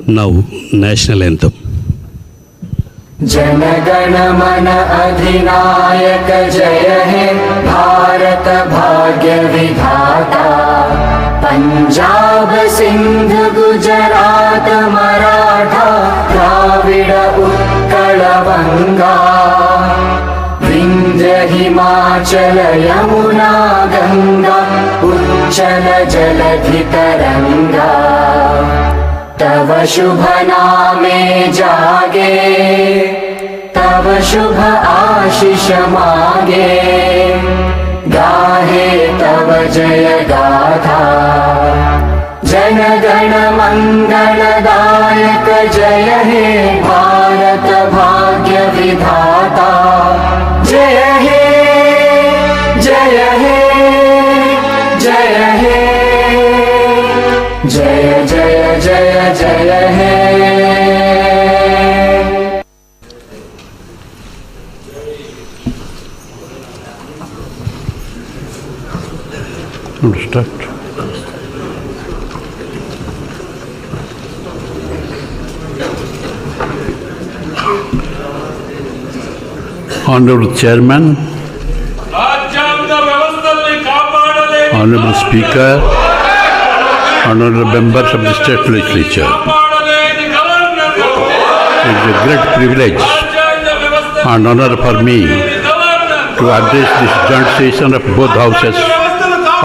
Now, national anthem. Jana Gana मन अधिनायक जय हे भारत भाग्य विधाता। पंजाब सिंध गुजरात मराठा द्राविड उत्कल बंगा। विंध्य हिमाचल यमुना गंगा उच्चल जलधि तरंगा। तव शुभ नामे जागे तव शुभ आशीष मागे। गाहे तव जय गाथा जन गण मंगलदायक जय हे भारत भाग्य विधाता। जय हे जय हे जय हे जय जय जय जय हे। Start. Honorable Chairman, Honorable Speaker, Honorable Members of the State Legislature, it is a great privilege and honor for me to address this joint session of both houses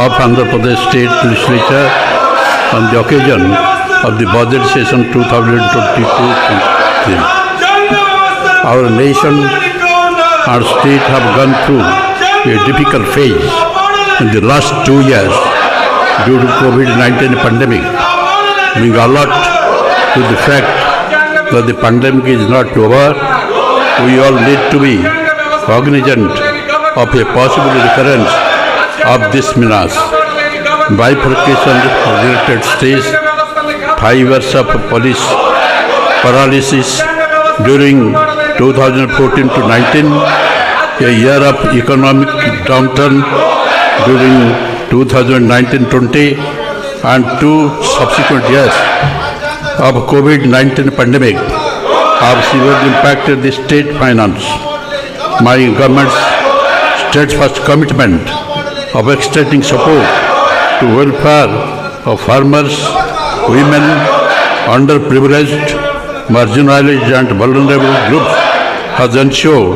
of Andhra Pradesh State Legislature on the occasion of the budget session 2022-23. Our nation and state have gone through a difficult phase in the last 2 years due to COVID-19 pandemic. Being alert to the fact that the pandemic is not over, we all need to be cognizant of a possible recurrence of this menace. Bifurcation of the United States, 5 years of police paralysis during 2014 to 19, a year of economic downturn during 2019-20, and 2 subsequent years of COVID-19 pandemic have severely impacted the state finance. My government's steadfast commitment of extending support to welfare of farmers, women, underprivileged, marginalized and vulnerable groups has ensured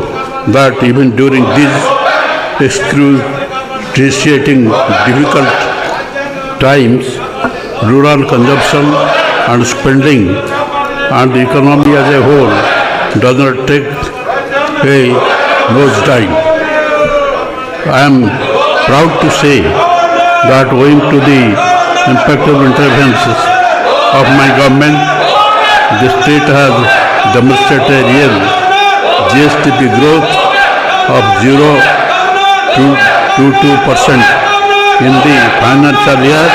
that even during these excruciating difficult times, rural consumption and spending and the economy as a whole does not take a nosedive. I am proud to say that owing to the impactful interventions of my government, the state has demonstrated real GSTP growth of 0.22% in the financial year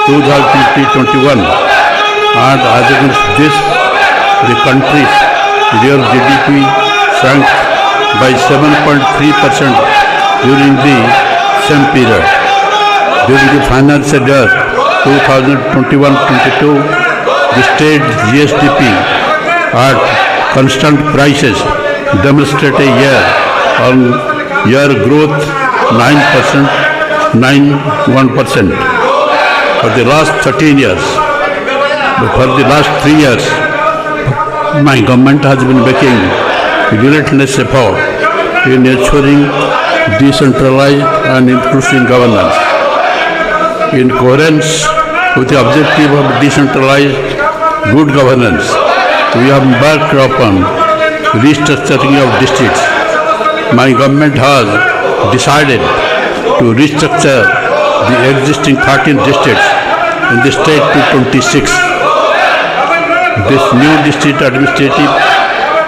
2020-21, and as against this, the country's real GDP sank by 7.3% during the same period. During the financial year 2021-22, the state GSTP at constant prices demonstrated a year-on-year growth 9.91%. For the last 13 years, for the last 3 years, my government has been making relentless effort in ensuring decentralized and inclusive governance. In coherence with the objective of decentralized good governance, we have embarked upon restructuring of districts. My government has decided to restructure the existing 13 districts in the state to 26. This new district administrative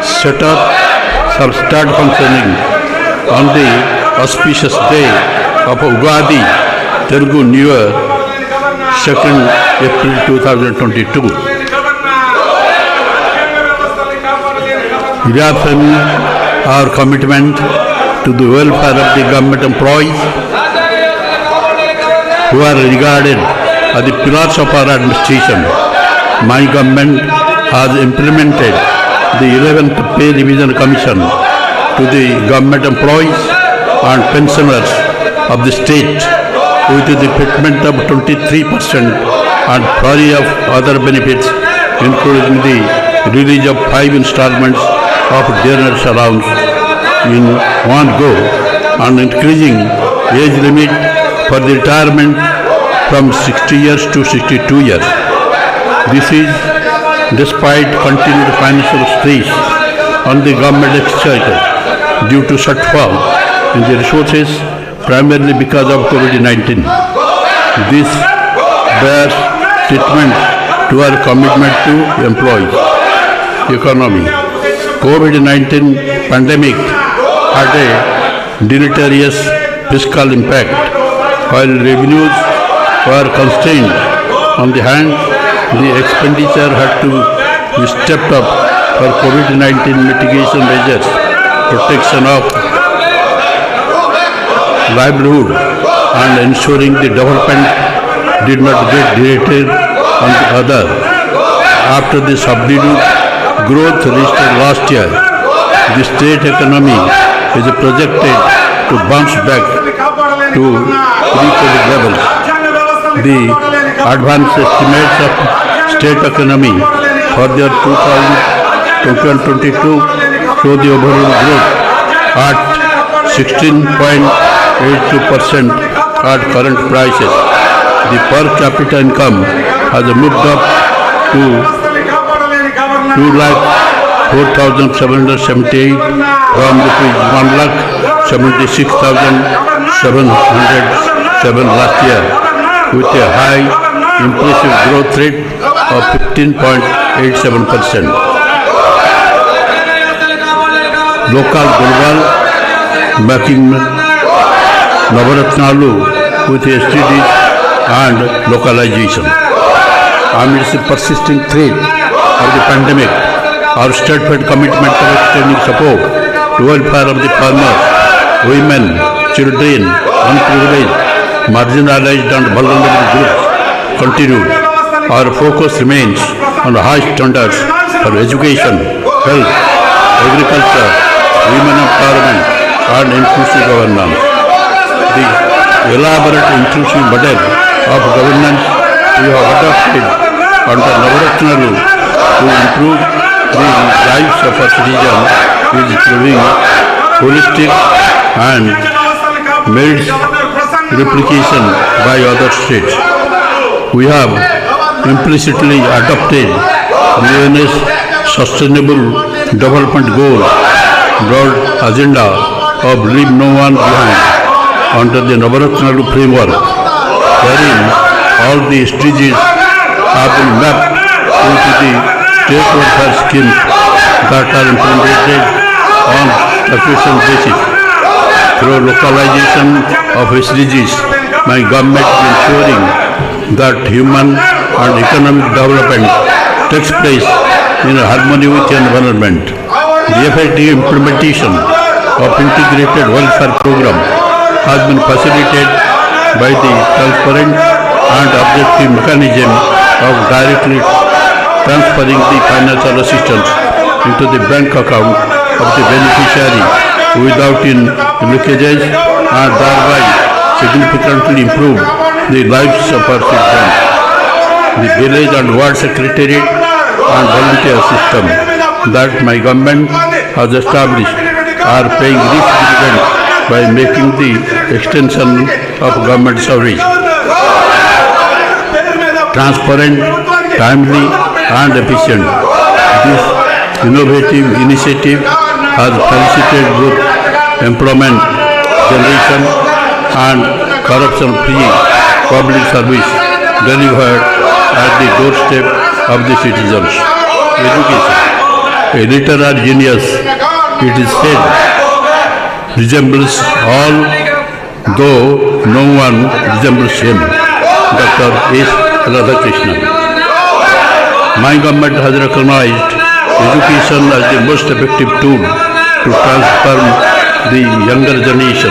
setup shall start functioning on the auspicious day of Ugadi, Telugu New Year, 2nd April 2022. Reaffirming our commitment to the welfare of the government employees who are regarded as the pillars of our administration, my government has implemented the 11th Pay Revision Commission to the government employees and pensioners of the state with the payment of 23% and flurry of other benefits, including the release of 5 installments of dinner's allowance in one go and increasing age limit for the retirement from 60 years to 62 years. This is despite continued financial stress on the government exchequer due to shortfall in the resources primarily because of COVID-19. This bears testament to our commitment to employees. Economy. COVID-19 pandemic had a deleterious fiscal impact. While revenues were constrained on the hand, the expenditure had to be stepped up for COVID-19 mitigation measures, protection of livelihood and ensuring the development did not get derailed on the other. After the subdued growth registered last year, the state economy is projected to bounce back to pre-COVID levels. The advanced estimates of state economy for the year 2022 show the overall growth at 16.82% at current prices. The per capita income has moved up to 2,04,778 from rupees 1,76,707 last year, with a high impressive growth rate of 15.87%. Local global making Navaratnalu with STDs and localization. Amidst the persisting threat of the pandemic, our steadfast commitment to extending support to welfare of the farmers, women, children, unprivileged, marginalized and vulnerable groups continued. Our focus remains on high standards for education, health, agriculture, women empowerment and inclusive governance. The elaborate inclusive model of governance we have adopted under Navaratnalu to improve the lives of our citizens is proving holistic and merits replication by other states. We have implicitly adopted the UN's Sustainable Development Goals broad agenda of leave no one behind under the Navaratnalu framework, wherein all the SDGs have been mapped into the state welfare schemes that are implemented on occasional basis. Through localization of SDGs, my government is ensuring that human and economic development takes place in harmony with the environment. The effective implementation of integrated welfare program has been facilitated by the transparent and objective mechanism of directly transferring the financial assistance into the bank account of the beneficiary without leakages and thereby significantly improve the lives of our citizens. The village and ward secretariat and volunteer system that my government has established are paying rich dividends by making the extension of government service transparent, timely and efficient. This innovative initiative has facilitated both employment generation and corruption-free public service delivered at the doorstep of the citizens. Education. A literary genius, it is said, resembles all, though no one resembles him. Dr. S. Radhakrishnan. My government has recognized education as the most effective tool to transform the younger generation.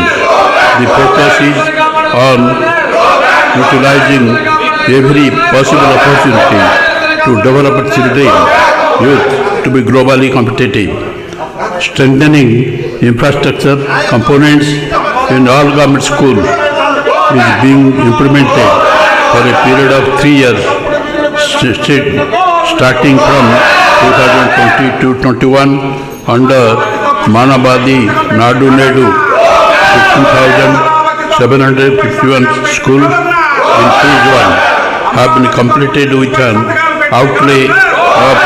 The focus is on utilizing every possible opportunity to develop children youth to be globally competitive. Strengthening infrastructure components in all government schools is being implemented for a period of 3 years, starting from 2020 to 21 under Manabadi Nadu Nedu 15,751 schools in phase 1 have been completed with an outlay of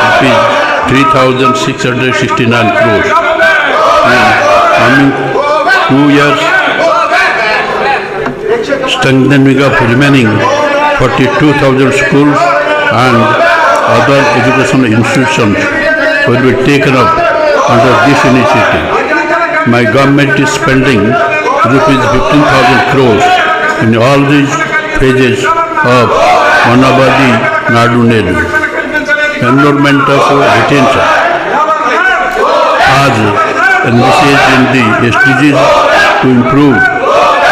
3,669 crores. In coming 2 years, strengthening of remaining 42,000 schools and other educational institutions will be taken up under this initiative. My government is spending rupees 15,000 crores in all these phases of Manabadi Nadu Nedu. Enrollment of retention as envisaged in the SDGs to improve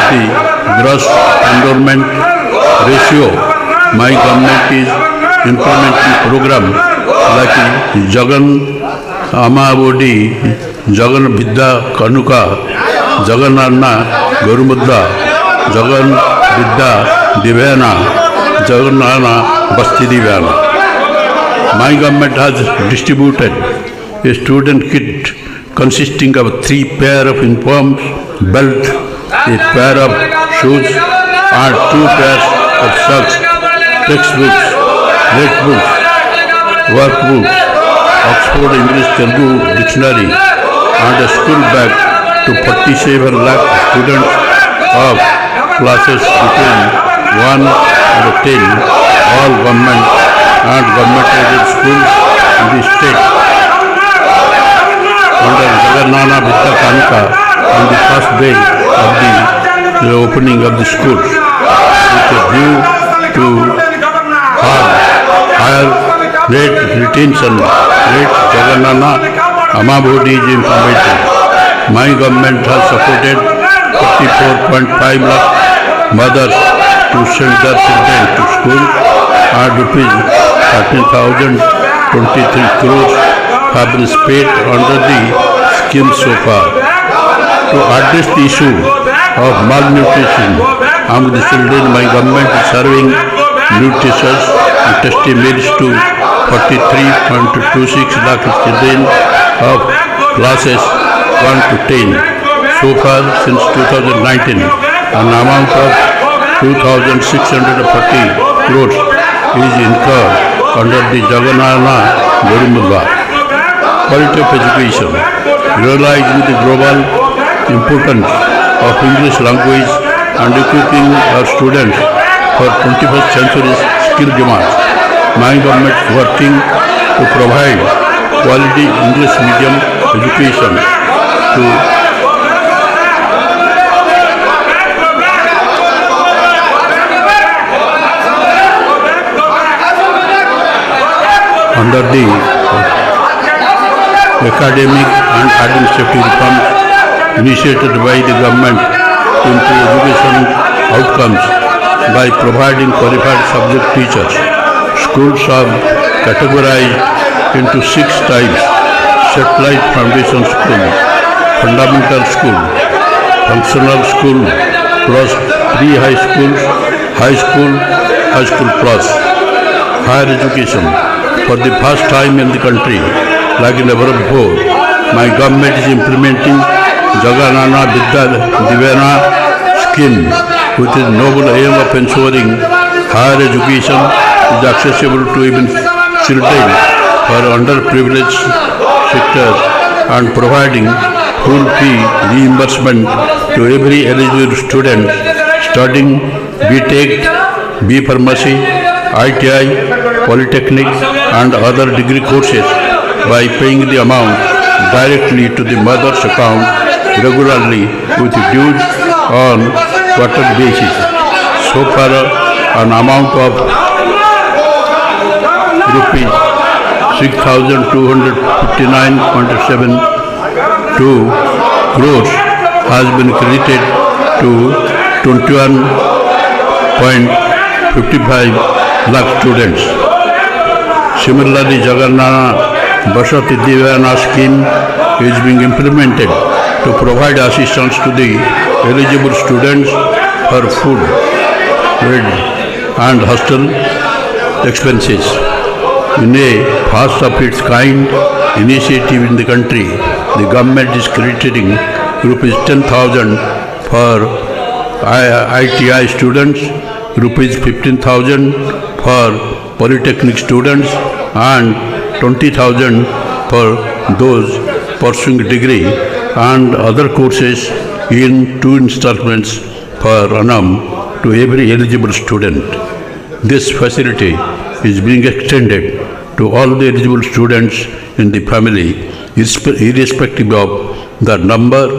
the gross enrollment ratio. My government is implementing program like Jagan Amavodi, Jagan Vidya Kanuka, Jagan Anna Gurumudda, Jagan Vidya Divyana, Jagan Anna Basti Divyana. My government has distributed a student kit consisting of 3 pair of uniforms, belt, a pair of shoes and 2 pairs of socks, textbooks, notebooks, workbooks, Oxford English Telugu Dictionary and a school bag to 47 lakh students of classes between 1 and 10, all government and government-aided schools in the state. Under Jagannana Vidya Kanika on the first day of the opening of the schools, with a view to higher rate retention rate, Jagannana Amabodi is implemented. My government has supported 44.5 lakh mothers to send their children to school and rupees 13,023 crores have been spent under the scheme so far. To address the issue of malnutrition among the children, my government is serving nutritious and tasty meals to 43.26 lakh children of classes 1 to 10. So far, since 2019, an amount of 2,640 crores is incurred under the Jagannana Gurumudda. Quality of education. Realizing the global importance of English language and equipping our students for 21st century skill demands, my government is working to provide quality English medium education to under the academic and administrative reforms initiated by the government to improve education outcomes by providing qualified subject teachers. Schools are categorized into 6 types: satellite foundation school, fundamental school, functional school plus pre-high school, high school plus. Higher education. For the first time in the country, like never before, my government is implementing Jagannana Vidya Divyana scheme with the noble aim of ensuring higher education is accessible to even children for underprivileged sectors and providing full fee reimbursement to every eligible student studying B.Tech, B Pharmacy, ITI, Polytechnic and other degree courses by paying the amount directly to the mother's account regularly with dues on quarter basis. So far, an amount of rupees 6,259.72 crores has been credited to 21.55 lakh students. Similarly, Jagannana Basati Divana scheme is being implemented to provide assistance to the eligible students for food, bed and hostel expenses. In a first of its kind initiative in the country, the government is crediting rupees 10,000 for ITI students, rupees 15,000 for polytechnic students and 20,000 for those pursuing degree and other courses in 2 installments per annum to every eligible student. This facility is being extended to all the eligible students in the family, irrespective of the number.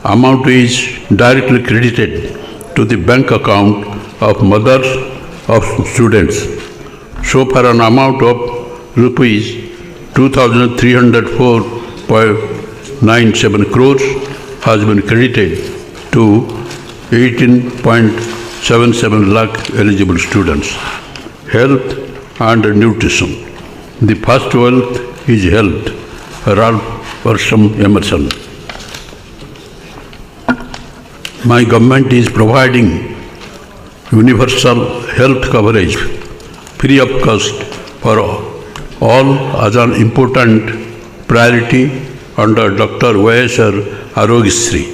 Amount is directly credited to the bank account of mothers of students. So far, an amount of rupees 2,304.97 crores has been credited to 18.77 lakh eligible students. Health and nutrition. The first wealth is health. Ralph Waldo Emerson. My government is providing universal health coverage free of cost for all as an important priority under Dr. Y.S.R. Arogyasri.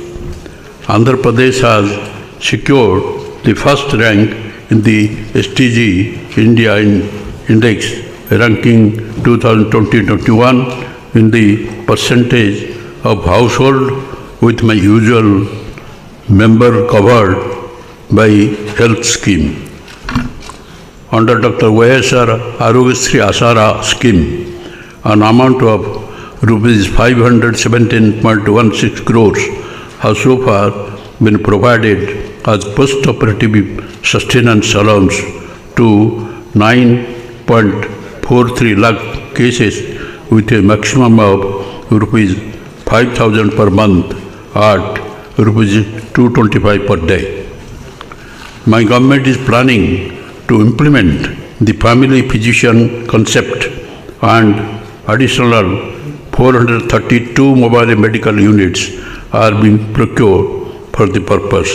Andhra Pradesh has secured the first rank in the STG India Index ranking 2020-21 in the percentage of household with my usual member covered by health scheme. Under Dr. Y.S.R. Arogyasri Asara scheme, an amount of rupees 517.16 crores has so far been provided as post-operative sustenance allowance to 9.43 lakh cases with a maximum of rupees 5,000 per month at rupees 225 per day. My government is planning to implement the family physician concept and additional 432 mobile medical units are being procured for the purpose,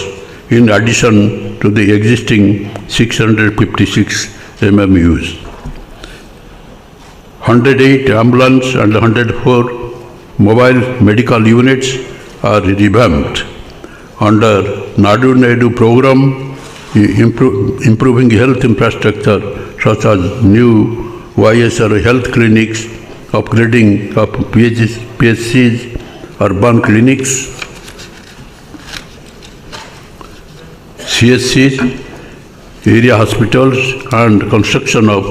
in addition to the existing 656 MMUs. 108 ambulance and 104 mobile medical units are revamped. Under Nadu Naidu program, improving health infrastructure such as new YSR health clinics, upgrading of PSCs, urban clinics, CSCs, area hospitals and construction of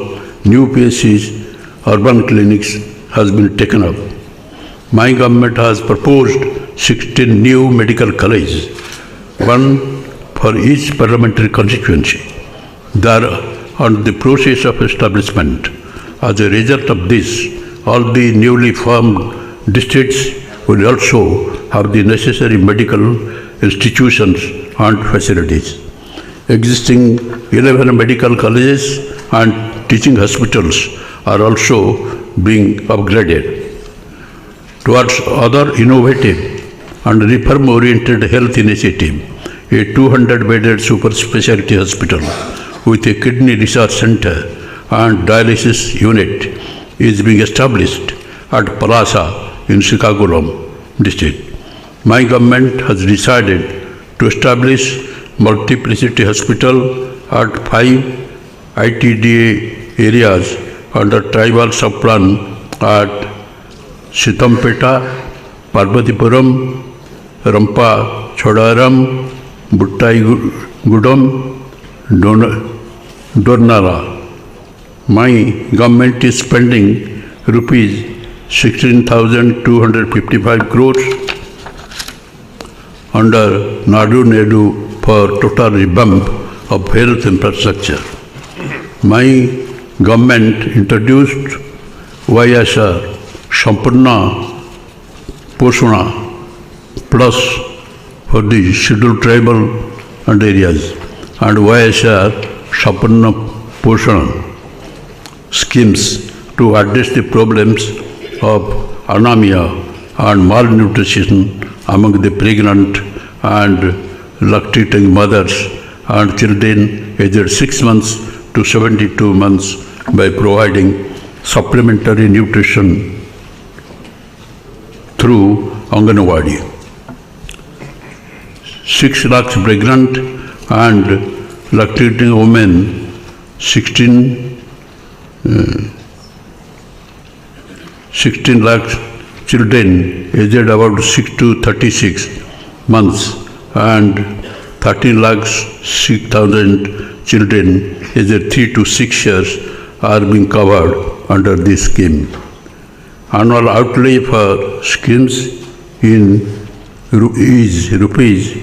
new PSCs, urban clinics has been taken up. My government has proposed 16 new medical colleges, one for each parliamentary constituency. They are on the process of establishment. As a result of this, all the newly formed districts will also have the necessary medical institutions and facilities. Existing 11 medical colleges and teaching hospitals are also being upgraded. Towards other innovative and reform-oriented health initiative, a 200-bedded super specialty hospital with a kidney research center and dialysis unit is being established at Palasa in Srikakulam district. My government has decided to establish multiplicity hospital at 5 ITDA areas under tribal subplan at Sitampeta, Parvatipuram, Rampa Chodaram, Buttaigudam, Dornala. My government is spending rupees 16,255 crores under Nadu Naidu for total revamp of health infrastructure. My government introduced YSR Sampurna Poshana Plus for the scheduled tribal and areas and YSR Sampurna Poshana schemes to address the problems of anemia and malnutrition among the pregnant and lactating mothers and children aged 6 months to 72 months by providing supplementary nutrition through Anganwadi. 6 lakhs pregnant and lactating women, 16 lakhs children aged about 6 to 36 months and 13 lakhs 6,000 children aged 3 to 6 years are being covered under this scheme. Annual outlay for schemes is rupees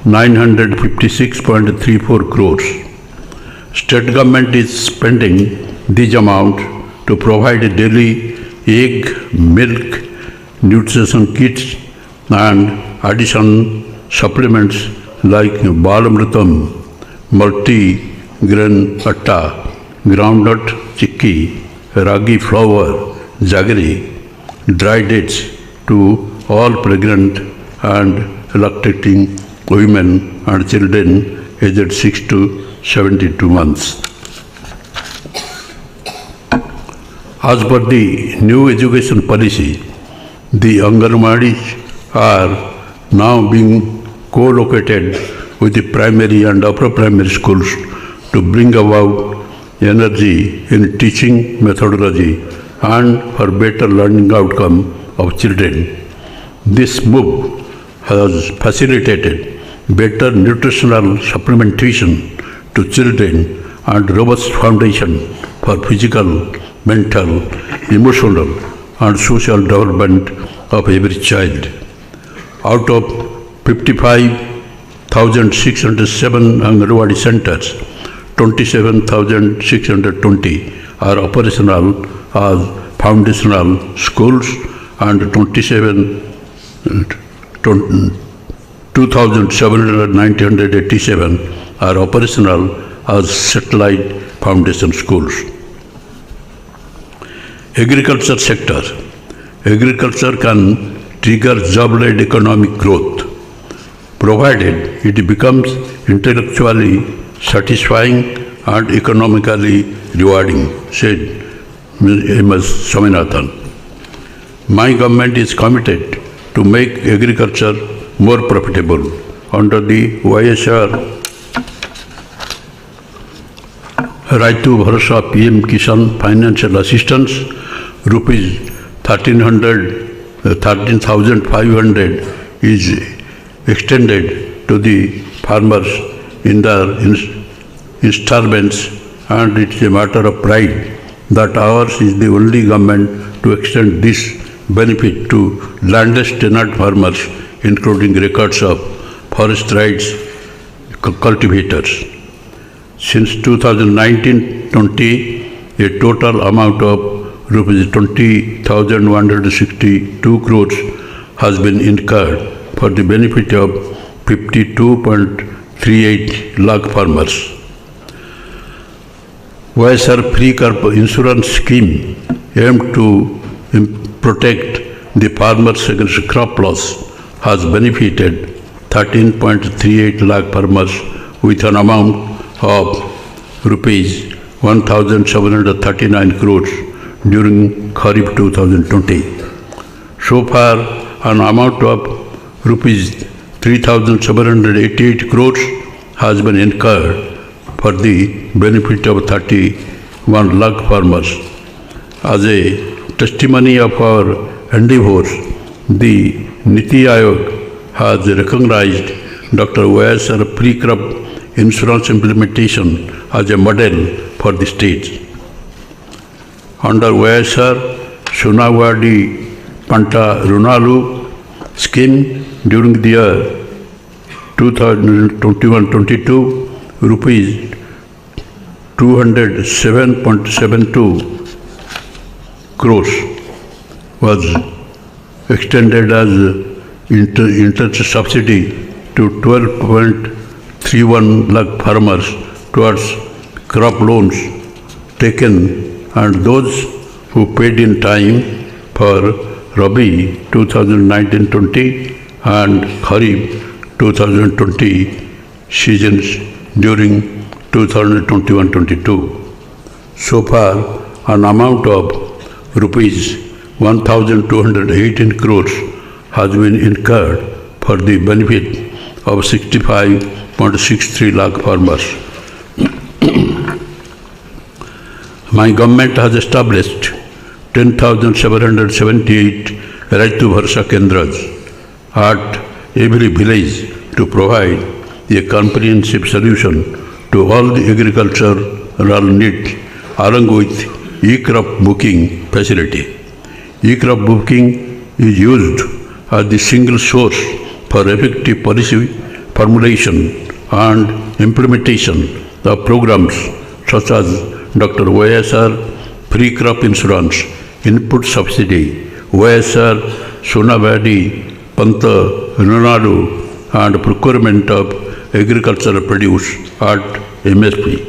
956.34 crores. State government is spending this amount to provide daily egg, milk, nutrition kits and additional supplements like Balamritam, multi-grain atta, groundnut chickpea, ragi flour, jaggery, dry dates to all pregnant and lactating women and children aged 6 to 72 months. As per the new education policy, the Anganwadis are now being co-located with the primary and upper primary schools to bring about energy in teaching methodology and for better learning outcome of children. This move has facilitated better nutritional supplementation to children and robust foundation for physical, mental, emotional and social development of every child. Out of 55,607 Anganwadi centers, 27,620 are operational as foundational schools and 2,787 are operational as satellite foundation schools. Agriculture sector. Agriculture can trigger job-led economic growth, provided it becomes intellectually satisfying and economically rewarding, said M.S. Swaminathan. My government is committed to make agriculture more profitable. Under the YSR Raitu Bharosa PM Kisan Financial Assistance, rupees 13,500 is extended to the farmers in their installments, and it is a matter of pride that ours is the only government to extend this benefit to landless tenant farmers, including records of forest rights cultivators. Since 2019-20, a total amount of rupees 20,162 crores has been incurred for the benefit of 52.38 lakh farmers. YSR Free Crop Insurance Scheme aimed to protect the farmers against crop loss has benefited 13.38 lakh farmers with an amount of rupees 1,739 crores during Kharif 2020. So far, an amount of rupees 3,788 crores has been incurred for the benefit of 31 lakh farmers. As a testimony of our endeavors, the Niti Aayog has recognized Dr. YSR Free Crop Insurance implementation as a model for the states. Under YSR Sunawadi Panta Runalu scheme during the year 2021-22, rupees 207.72 crores was extended as interest subsidy to 12.31 lakh farmers towards crop loans taken, and those who paid in time for Rabi 2019-20 and Kharif 2020 seasons during 2021-22. So far, an amount of rupees 1,218 crores has been incurred for the benefit of 65.63 lakh farmers. My government has established 10,778 Right to Bharsa Kendras at every village to provide a comprehensive solution to all the agricultural needs along with e-crop booking facility. E-crop booking is used as the single source for effective policy formulation and implementation of programs such as Dr. YSR Free Crop Insurance, Input Subsidy, YSR Sonavadi Panta Runadu, and procurement of agricultural produce at MSP.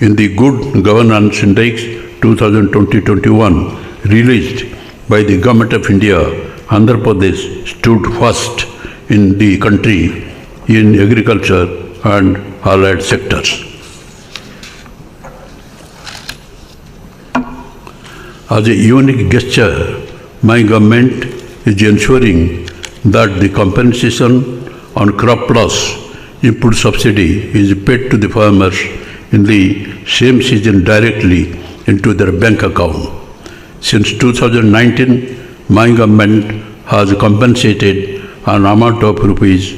In the Good Governance Index 2020-21 released by the Government of India, Andhra Pradesh stood first in the country in agriculture and allied sectors. As a unique gesture, my government is ensuring that the compensation on crop loss input subsidy is paid to the farmers in the same season directly into their bank account. Since 2019, my government has compensated an amount of rupees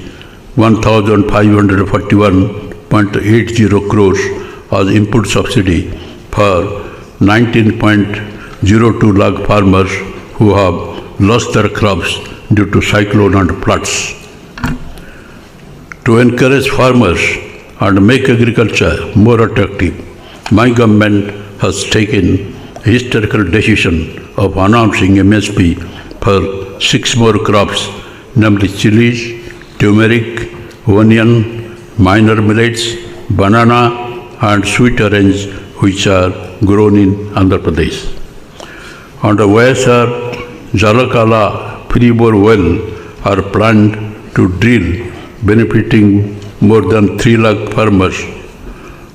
1,541.80 crores as input subsidy for 19.02 lakh farmers who have lost their crops due to cyclone and floods. To encourage farmers and make agriculture more attractive, my government has taken a historical decision of announcing MSP for 6 more crops, namely chilies, turmeric, onion, minor millets, banana and sweet orange, which are grown in Andhra Pradesh. Under YSR, Jalakala free bore well are planned to drill, benefiting more than 3 lakh farmers.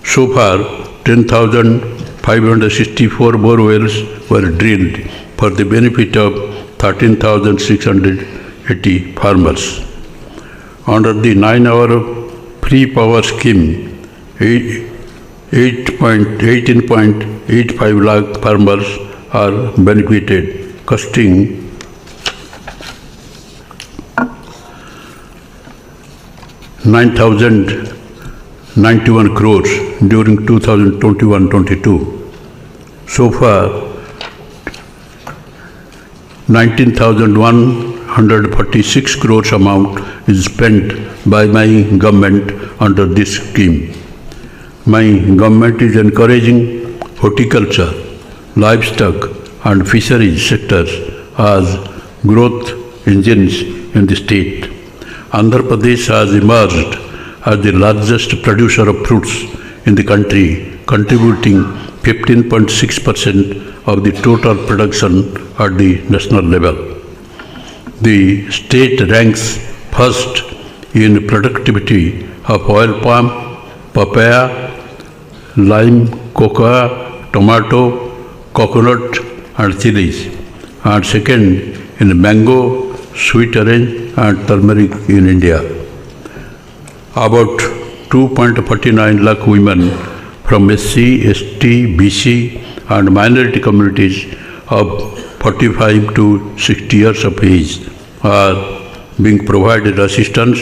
So far, 10,564 bore wells were drilled for the benefit of 13,680 farmers. Under the 9-hour free power scheme, 18.85 lakh farmers are benefited, costing ₹9,091 crores during 2021-22. So far, 19,146 crores amount is spent by my government under this scheme. My government is encouraging horticulture, livestock and fisheries sectors as growth engines in the state. Andhra Pradesh has emerged as the largest producer of fruits in the country, contributing 15.6% of the total production at the national level. The state ranks first in productivity of oil palm, papaya, lime, cocoa, tomato, coconut and chilies, and second in mango, sweet orange and turmeric in India. About 2.49 lakh women from SC, ST, BC and minority communities of 45 to 60 years of age are being provided assistance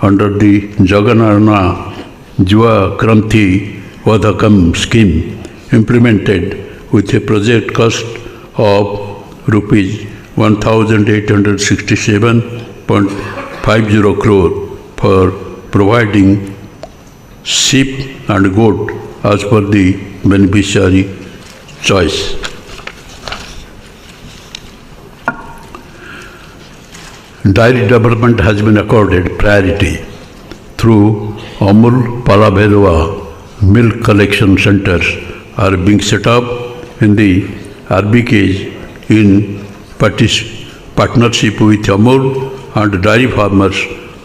under the Jagannath Jiva Kranti Vadakam scheme, implemented with a project cost of rupees 1,867.50 crore for providing sheep and goat as per the beneficiary choice. Dairy development has been accorded priority through Amul Palabhelwa milk collection centers are being set up in the RBKs in partnership with Amul and dairy farmers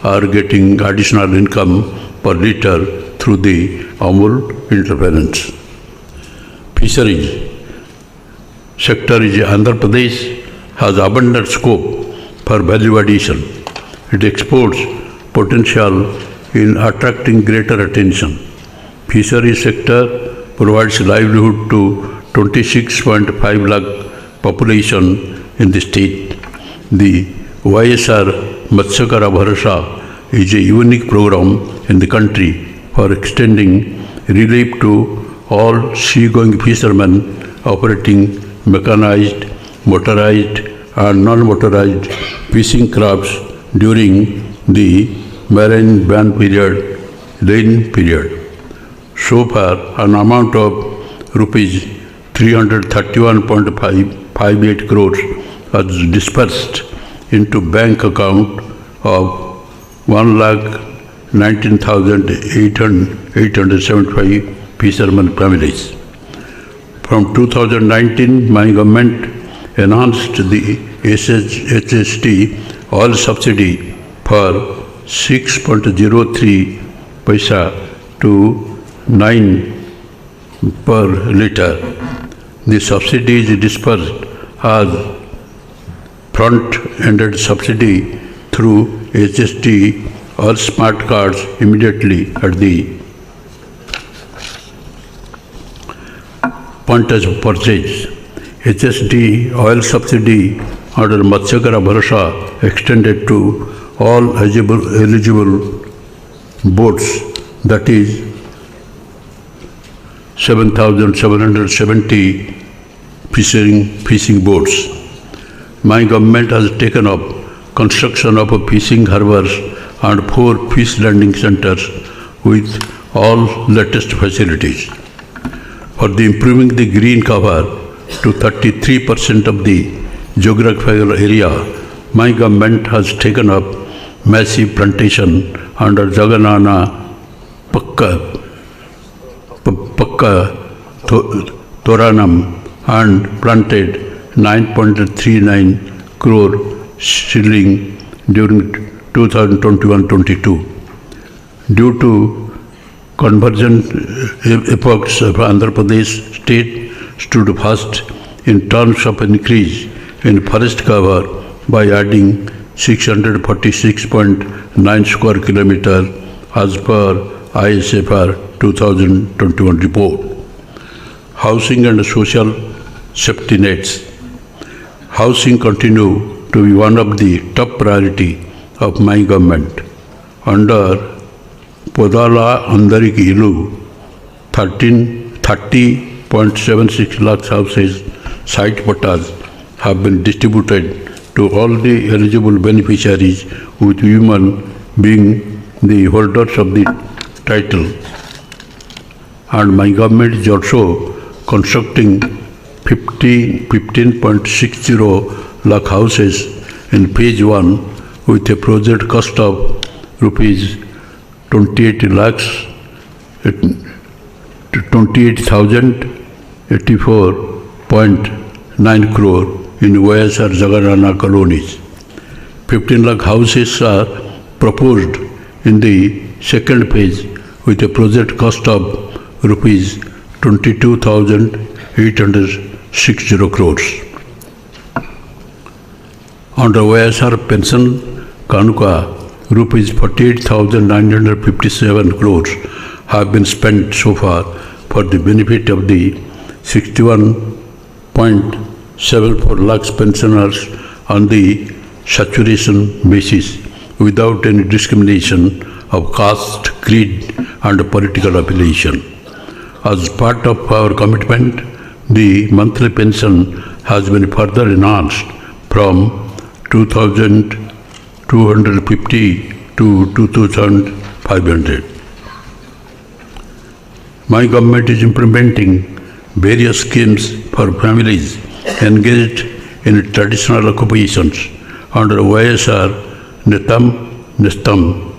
are getting additional income per liter through the Amul interference. Fisheries sector is Andhra Pradesh has abundant scope for value addition. It exports potential in attracting greater attention. Fisheries sector provides livelihood to 26.5 lakh population in the state. The YSR Matsyakara Bharasa is a unique program in the country for extending relief to all seagoing fishermen operating mechanized, motorized and non-motorized fishing crafts during the marine ban period, rain period. So far, an amount of rupees 331.58 crores was dispersed into bank account of 1,19,875 fishermen families. From 2019, my government enhanced the HST oil subsidy for 6.03 paisa to 9 per liter. The subsidy is dispersed as front-ended subsidy through HST or smart cards immediately at the point of purchase. HST oil subsidy under Matsyakara Bharasa extended to all eligible boats, that is 7,770 fishing boats. My government has taken up construction of fishing harbors and 4 fish landing centers with all latest facilities. For the improving the green cover to 33% of the geographical area, my government has taken up massive plantation under Jaganana Pakka Thoranam and planted 9.39 crore shilling during 2021-22. Due to convergent efforts of Andhra Pradesh state stood first in terms of increase in forest cover by adding 646.9 square kilometer as per ISFR 2021 report. Housing and social safety nets. Housing continue to be one of the top priority of my government. Under Podala Andariki Ilu, 30.76 lakh houses site patas have been distributed to all the eligible beneficiaries, with women being the holders of the title. And my government is also constructing 15.60 lakh houses in phase 1 with a project cost of rupees 28,084.9 crore in YSR Jaganana colonies. 15 lakh houses are proposed in the second phase with a project cost of rupees 22,860 crores. Under YSR pension Kanuka, rupees 48,957 crores have been spent so far for the benefit of the 61.74 lakhs pensioners on the saturation basis without any discrimination of caste, creed and political affiliation. As part of our commitment, the monthly pension has been further enhanced from 2,250 to 2,500. My government is implementing various schemes for families engaged in traditional occupations under YSR Nestam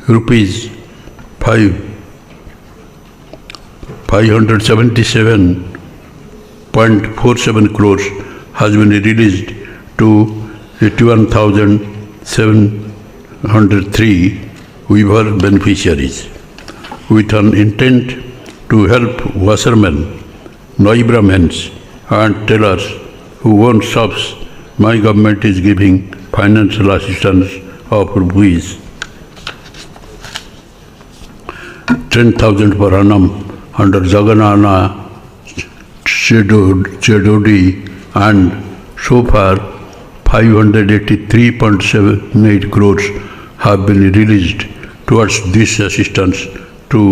rupees 577.47 crores has been released to 81,703 weaver beneficiaries. With an intent to help washermen, Noi Brahmins and tailors who own shops, my government is giving financial assistance of rupees 10,000 per annum under Jaganana Chedodi, and so far 583.78 crores have been released towards this assistance to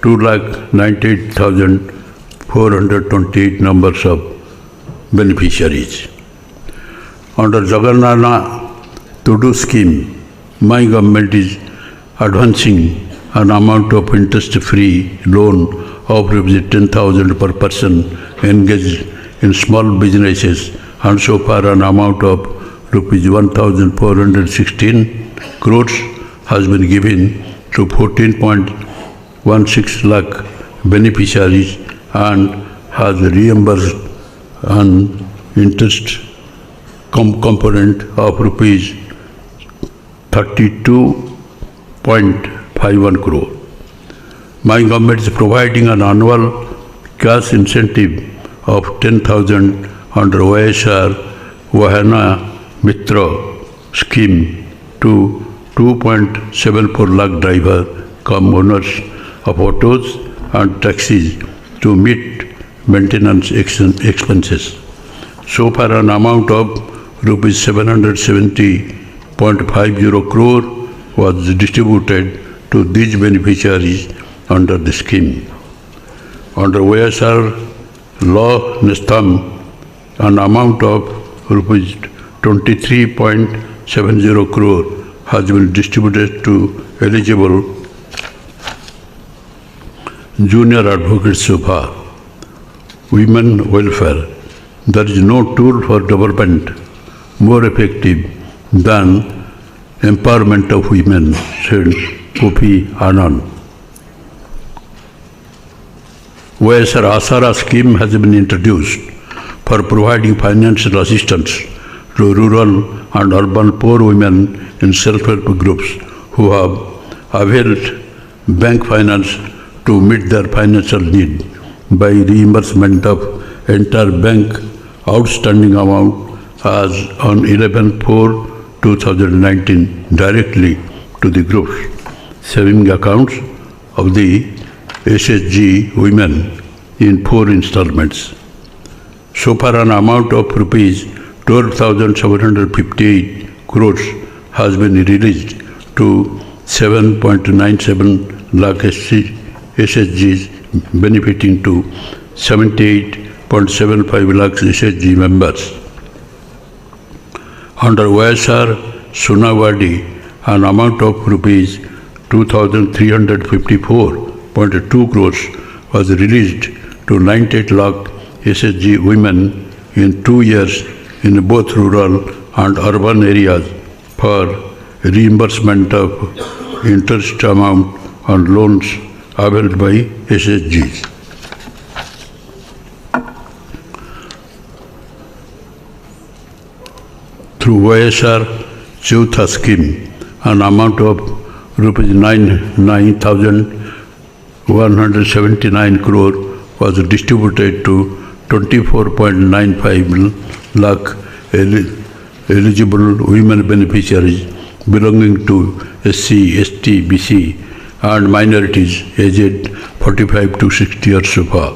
298,428 numbers of beneficiaries. Under Jaganana Todo scheme, my government is advancing an amount of interest-free loan of rupees 10,000 per person engaged in small businesses, and so far an amount of rupees 1,416 crores has been given to 14.16 lakh beneficiaries and has reimbursed an interest component of rupees 32.51 crore. My government is providing an annual cash incentive of 10,000 under YSR Vahana Mitra scheme to 2.74 lakh driver cum owners of autos and taxis to meet maintenance expenses. So far an amount of rupees 770.50 crore was distributed to these beneficiaries under the scheme. Under YSR law Nestam, an amount of rupees 23.70 crore has been distributed to eligible junior advocates so far. Women welfare. There is no tool for development more effective than empowerment of women, said Kofi Annan. YSR Asara scheme has been introduced for providing financial assistance to rural and urban poor women in self-help groups who have availed bank finance to meet their financial need by reimbursement of entire bank outstanding amount as on 11/4/2019 directly to the groups saving accounts of the SHG women in 4 installments. So far an amount of rupees 12,758 crores has been released to 7.97 lakh SHGs, benefiting to 78.75 lakhs SHG members. Under YSR Sunawadi, an amount of rupees 2,354.2 crores was released to 98 lakh SHG women in 2 years in both rural and urban areas for reimbursement of interest amount on loans availed by SHGs. Through YSR Chautha scheme, an amount of rupees 9,179 crore was distributed to 24.95 lakh eligible women beneficiaries belonging to SC, ST, BC and minorities aged 45 to 60 years so far.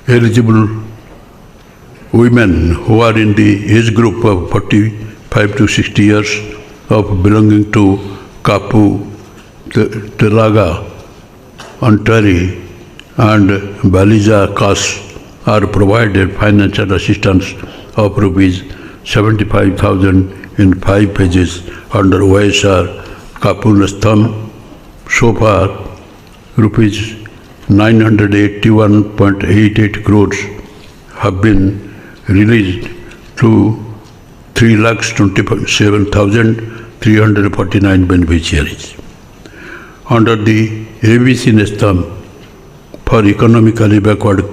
Eligible women who are in the age group of 45 to 60 years of belonging to Kapu, Telaga, Antari and Baliza castes are provided financial assistance of rupees 75,000 in 5 phases under YSR Kapunastham. So far, rupees 981.88 crores have been released to 3,27,349 beneficiaries. Under the ABC Nestam for economically backward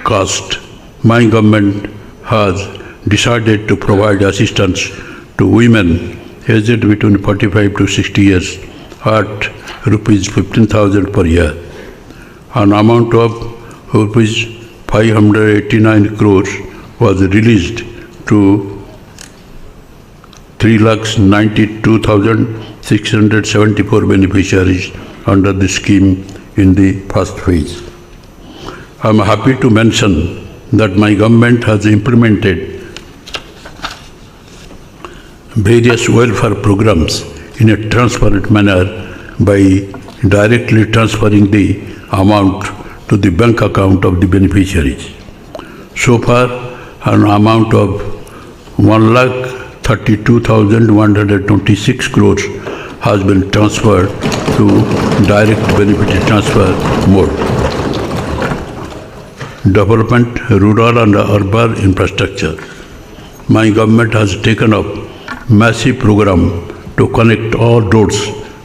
caste, my government has decided to provide assistance to women aged between 45 to 60 years at rupees 15,000 per year. An amount of rupees 589 crores was released to 3,92,674 beneficiaries under the scheme in the first phase. I am happy to mention that my government has implemented various welfare programs in a transparent manner by directly transferring the amount to the bank account of the beneficiaries. So far, an amount of 1,32,126 crores has been transferred to direct benefit transfer mode. Development, rural and urban infrastructure. My government has taken up massive program to connect all roads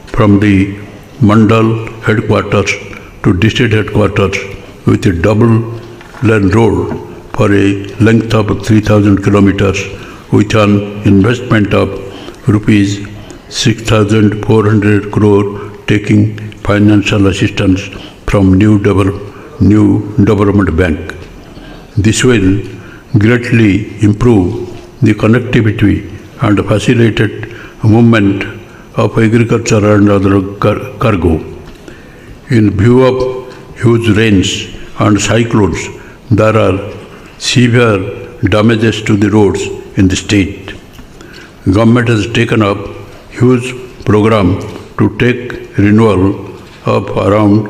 from the Mandal headquarters to district headquarters with a double lane road for a length of 3,000 kilometers with an investment of rupees 6,400 crore, taking financial assistance from New Development Bank. This will greatly improve the connectivity and facilitate movement of agriculture and other cargo. In view of huge rains and cyclones, there are severe damages to the roads in the state. Government has taken up huge program to take renewal of around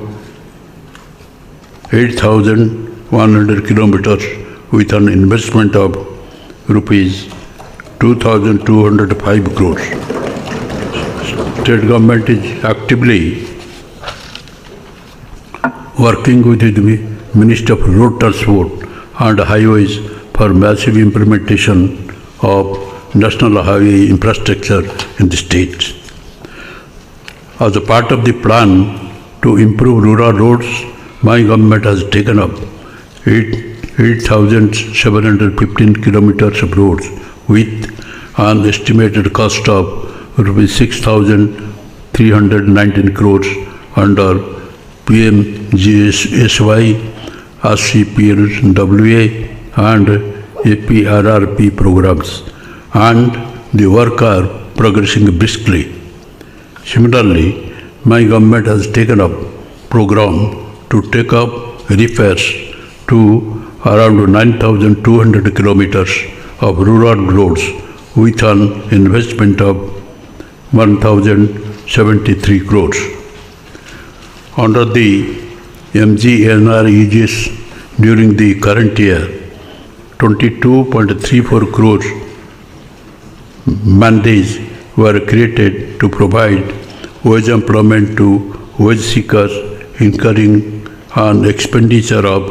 8,100 kilometers with an investment of rupees 2,205 crores. State government is actively working with the Ministry of Road Transport and Highways for massive implementation of national highway infrastructure in the state. As a part of the plan to improve rural roads, my government has taken up 8,715 kilometers of roads with an estimated cost of rupees 6,319 crores under PMGSY, RCPLWA and APRRP programs, and the work are progressing briskly. Similarly, my government has taken up program to take up repairs to around 9,200 kilometers of rural roads with an investment of 1,073 crores. Under the MGNREGS during the current year, 22.34 crores mandates were created to provide wage employment to wage seekers, incurring an expenditure of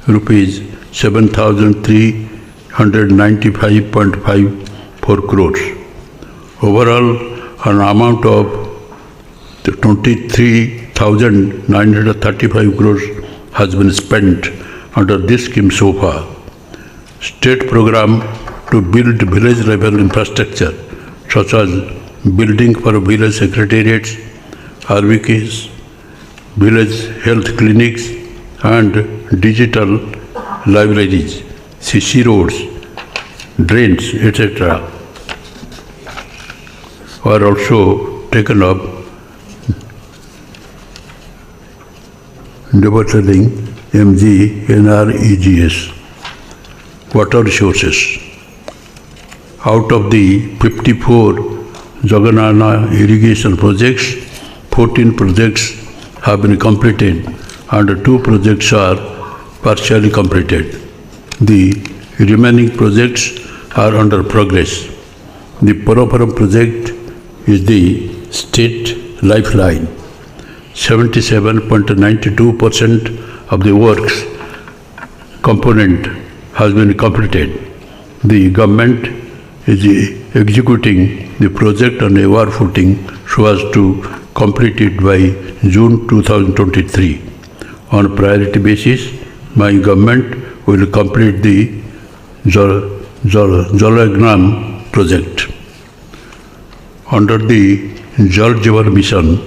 rupees 7,395.54 crores. Overall, an amount of 23,935 crores has been spent under this scheme so far. State program to build village level infrastructure such as building for village secretariats, RVKs, village health clinics and digital libraries, CC roads, drains, etc. are also taken up, developing MGNREGS. Water resources. Out of the 54 Jagannath irrigation projects, 14 projects have been completed and 2 projects are partially completed. The remaining projects are under progress. The Poroparam project is the state lifeline. 77.92% of the works component has been completed. The government is executing the project on a war footing so as to complete it by June 2023. On priority basis, my government will complete the Jalagram project. Under the Jal Jeevan mission,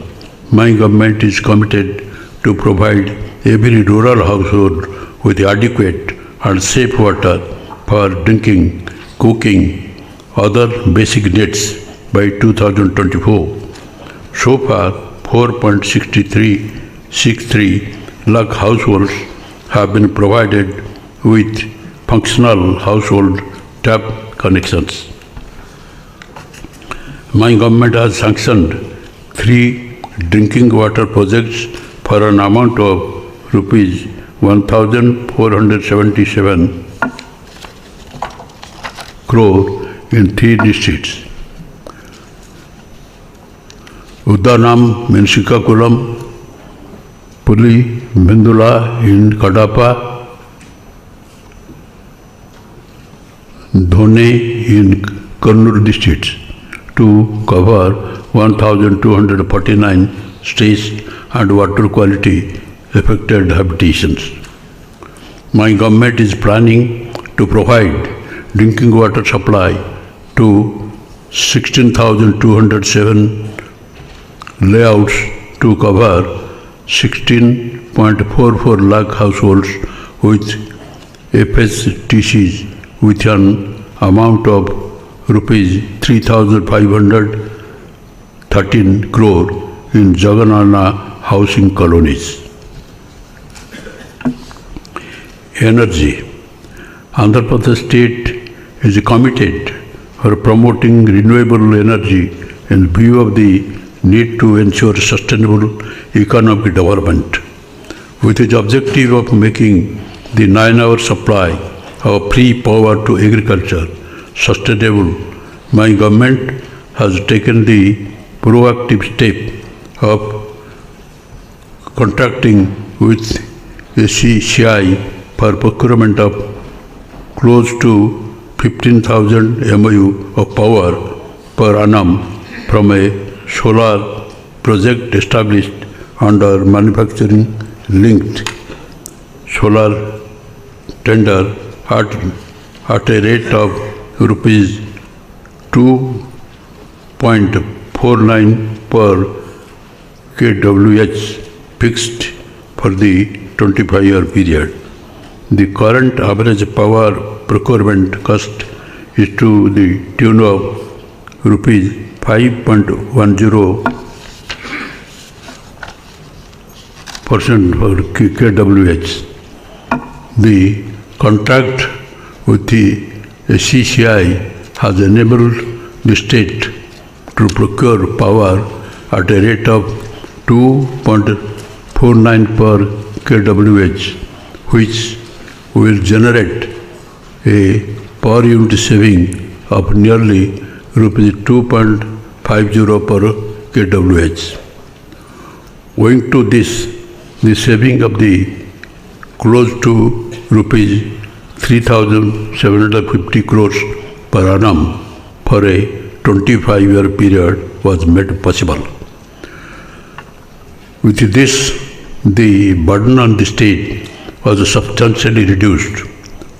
my government is committed to provide every rural household with adequate and safe water for drinking, cooking, other basic needs by 2024. So far, 4.63 lakh households have been provided with functional household tap connections. My government has sanctioned 3 drinking water projects for an amount of rupees 1,477 crore in 3 districts. Uddanam in Srikakulam, Puli Bindula in Kadapa, Dhone in Kannur districts to cover 1,249 stress and water quality affected habitations. My government is planning to provide drinking water supply to 16,207 layouts to cover 16.44 lakh households with FSTCs with an amount of rupees 3,513 crore in Jagannath housing colonies. Energy. Andhra Pradesh state is committed for promoting renewable energy in view of the need to ensure sustainable economic development. With the objective of making the 9-hour supply of free power to agriculture sustainable, my government has taken the proactive step of contracting with ACCI for procurement of close to 15,000 MOU of power per annum from a solar project established under manufacturing linked solar tender at a rate of rupees 2.49 per kWh fixed for the 25-year period. The current average power procurement cost is to the tune of rupees 5.10% for kWh. The contract with the ACCI has enabled the state to procure power at a rate of 2.49 per kWh, which will generate a per unit saving of nearly rupees 2.50 per kWh. Owing to this, the saving of the close to rupees 3,750 crores per annum for a 25-year period was made possible. With this, the burden on the state was substantially reduced,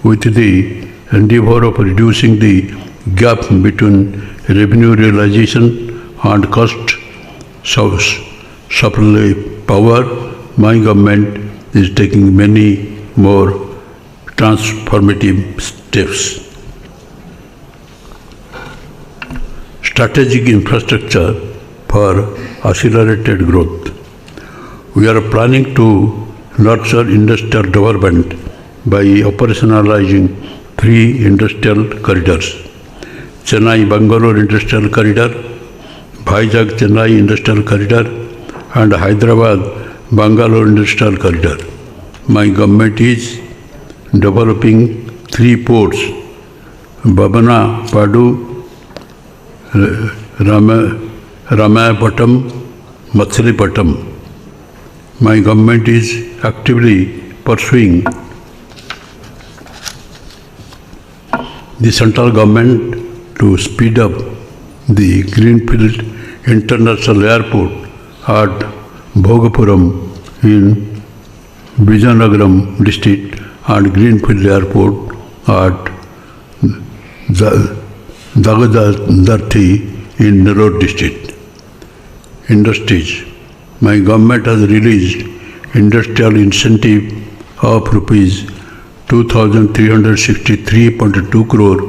with the endeavor of reducing the gap between revenue realization and cost supply power. My government is taking many more transformative steps. Strategic infrastructure for accelerated growth. We are planning to nurture industrial development by operationalizing 3 industrial corridors: Chennai-Bangalore Industrial Corridor, Vizag-Chennai Industrial Corridor, and Hyderabad-Bangalore Industrial Corridor. My government is developing 3 ports: Babana, Padu, Ramayapatam, Matsilipatam. My government is actively pursuing the central government to speed up the Greenfield International Airport at Bhogapuram in Vizianagaram district and Greenfield Airport at Dagadarthi in Nellore district. Industries. My government has released industrial incentive of rupees 2,363.2 crore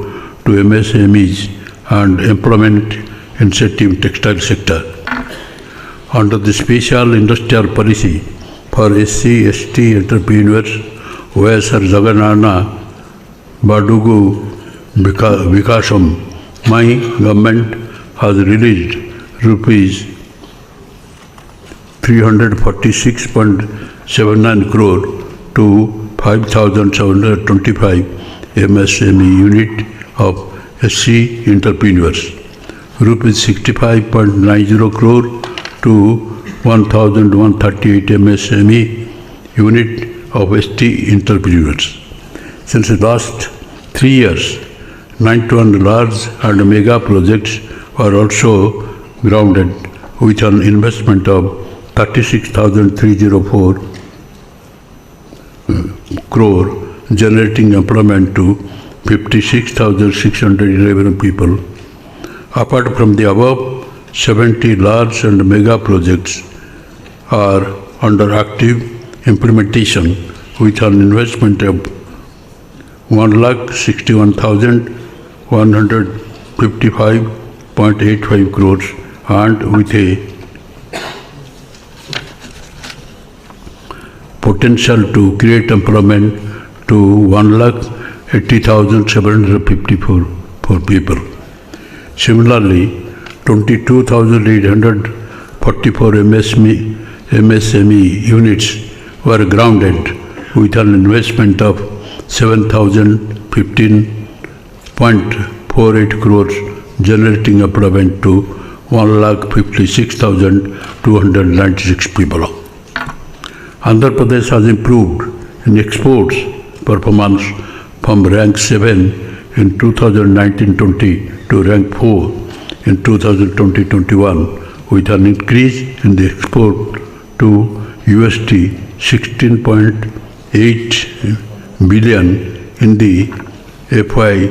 to MSMEs and employment incentive in textile sector. Under the special industrial policy for SC/ST entrepreneurs, YSR Jaganana Badugu Vikasam, my government has released rupees 346.79 crore to 5,725 MSME unit of SC entrepreneurs, rupees 65.90 crore to 1,138 MSME unit of ST entrepreneurs. Since the last 3 years, 91 large and mega projects were also grounded with an investment of 36,304 crore, generating employment to 56,611 people. Apart from the above, 70 large and mega projects are under active implementation with an investment of 1,61,155.85 crores and with a potential to create employment to 1,80,754 people. Similarly, 22,844 MSME units were grounded with an investment of 7,015.48 crores, generating employment to 1,56,296 people. Andhra Pradesh has improved in exports performance from rank 7 in 2019-20 to rank 4 in 2020-21 with an increase in the export to USD 16.8 billion in the FY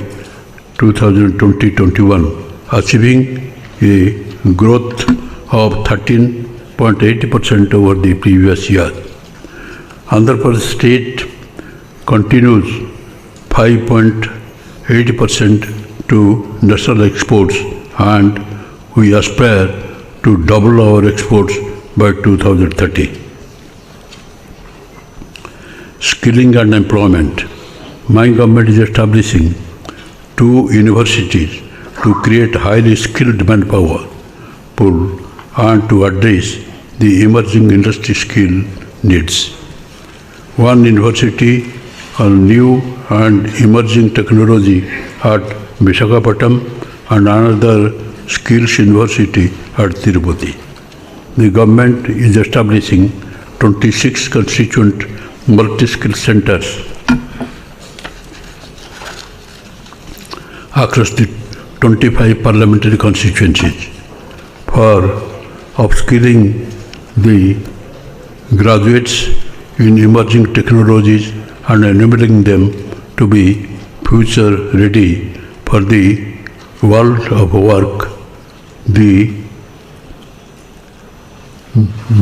2020-21, achieving a growth of 13.80% over the previous year. Andhra Pradesh state continues 5.80% to national exports, and we aspire to double our exports by 2030. Skilling and employment. My government is establishing 2 universities to create highly skilled manpower pool and to address the emerging industry skill needs. One university on new and emerging technology at Visakhapatnam and another skills university at Tirupati. The government is establishing 26 constituent multi-skill centers across the 25 parliamentary constituencies for upskilling the graduates in emerging technologies and enabling them to be future ready for the world of work. The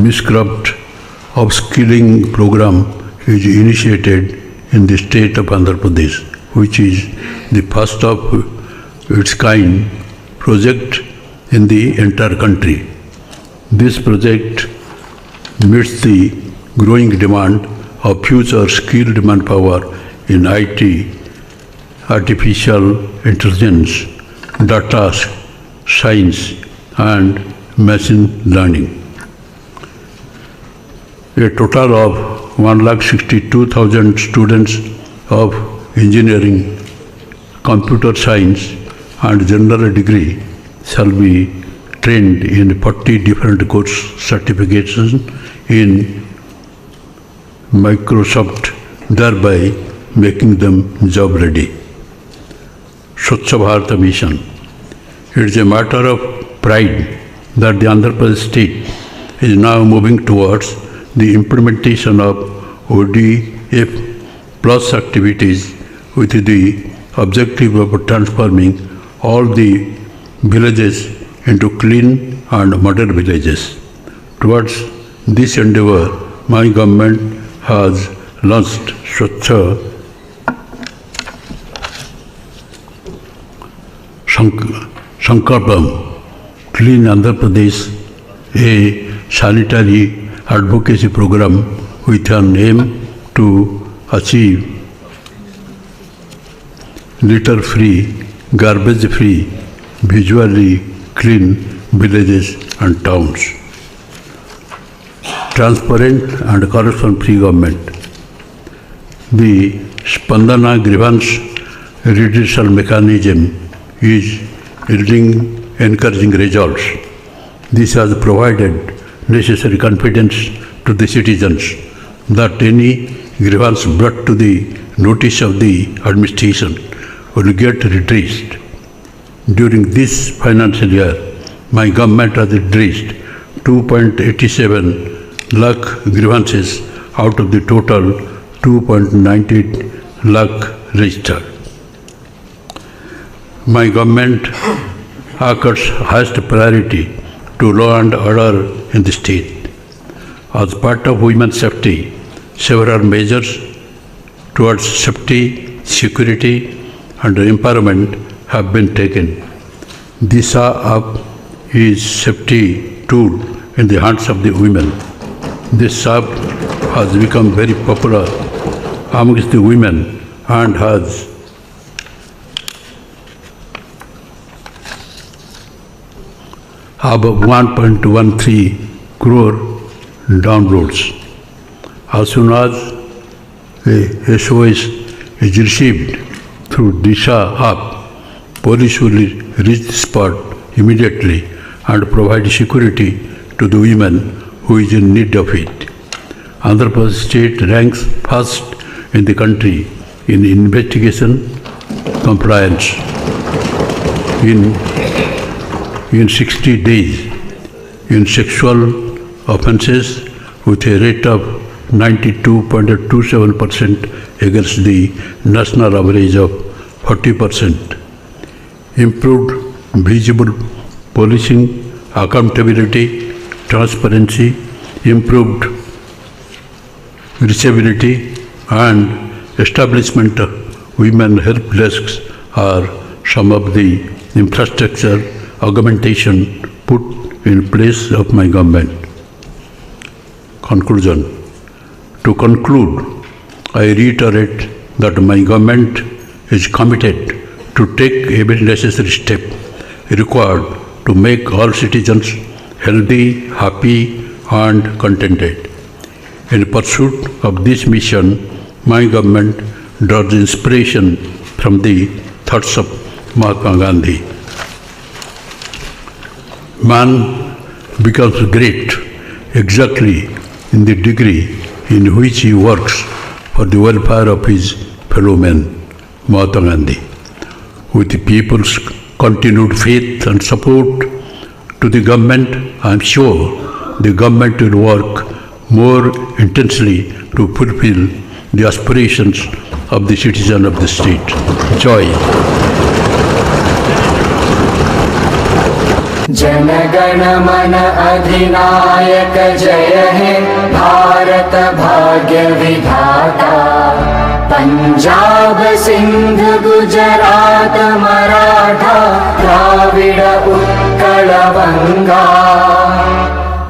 Miscraft upskilling program is initiated in the state of Andhra Pradesh, which is the first of its kind project in the entire country. This project meets the growing demand of future skilled manpower in IT, artificial intelligence, data science, and machine learning. A total of 1,62,000 students of engineering, computer science, and general degree shall be trained in 40 different course certifications in Microsoft, thereby making them job ready. Swachh Bharat Mission. It is a matter of pride that the Andhra Pradesh state is now moving towards the implementation of ODF plus activities with the objective of transforming all the villages into clean and modern villages. Towards this endeavor, my government has launched Swachh Sankalpam, Clean Andhra Pradesh, a sanitary advocacy program with an aim to achieve litter-free, garbage-free, visually clean villages and towns. Transparent and corruption-free government. The Spandana grievance redressal mechanism is yielding encouraging results. This has provided necessary confidence to the citizens that any grievance brought to the notice of the administration will get redressed. During this financial year, my government has redressed 2.87 lakh grievances out of the total 2.98 lakh registered. My government accords highest priority to law and order in the state. As part of women's safety, several measures towards safety, security, and empowerment have been taken. Disha app is safety tool in the hands of the women. This app has become very popular amongst the women and has about 1.13 crore downloads. As soon as a SOS is received through Disha app, police will reach the spot immediately and provide security to the women who is in need of it. Andhra Pradesh state ranks first in the country in investigation compliance. In 60 days in sexual offences with a rate of 92.27% against the national average of 40%. Improved visible policing, accountability, transparency, improved reachability and establishment of women help desks are some of the infrastructure augmentation put in place of my government. Conclusion. To conclude, I reiterate that my government is committed to take every necessary step required to make all citizens healthy, happy and contented. In pursuit of this mission, my government draws inspiration from the thoughts of Mahatma Gandhi. Man becomes great exactly in the degree in which he works for the welfare of his fellow men, Mahatma Gandhi. With the people's continued faith and support to the government, I am sure the government will work more intensely to fulfill the aspirations of the citizen of the state. Joy. Jana Gana मन अधिनायक जय हे भारत भाग्य विधाता पंजाब सिंध गुजरात मराठा द्राविड उत्कल बंगा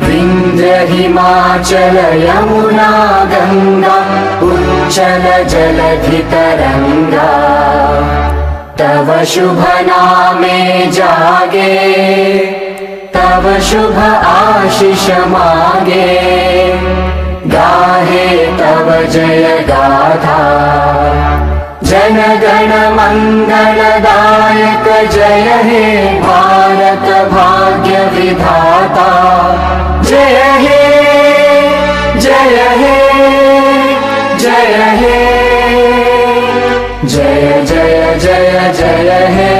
विंध्य हिमाचल यमुना गंगा उच्चल जलधि तरंगा तव शुभ नामे जागे तव शुभ आशीष मागे गाहे तव जय गाथा जन गण मंगलदायक जय हे भारत भाग्य विधाता जय हे जय हे जय हे जय जय जय जय हे